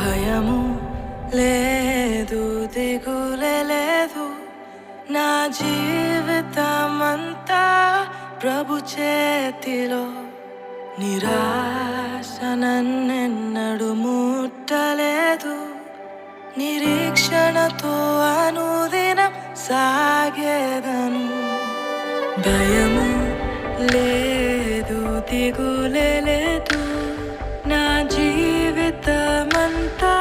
భయము లేదు, దిగులే లేదు. నా జీవితమంతా ప్రభు చేతిలో. నిరాశ నన్నెన్నడు ముట్టలేదు. నిరీక్షణతో అనుదినం సాగేదను. భయము లేదు, దిగులే లేదు. నా జీవితమంతా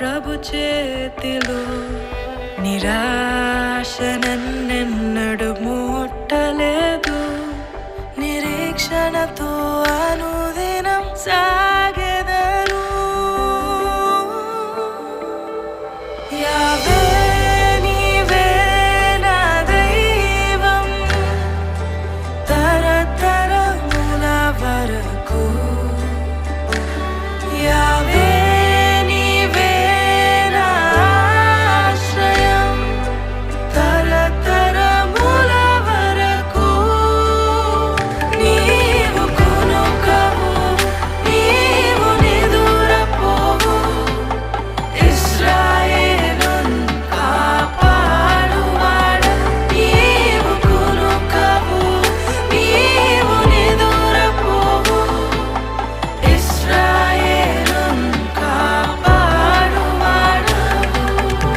ప్రభు చేతిలో. నిరాశ నన్నెన్నడు ముట్టలేదు. నిరీక్షణతో అనుదినం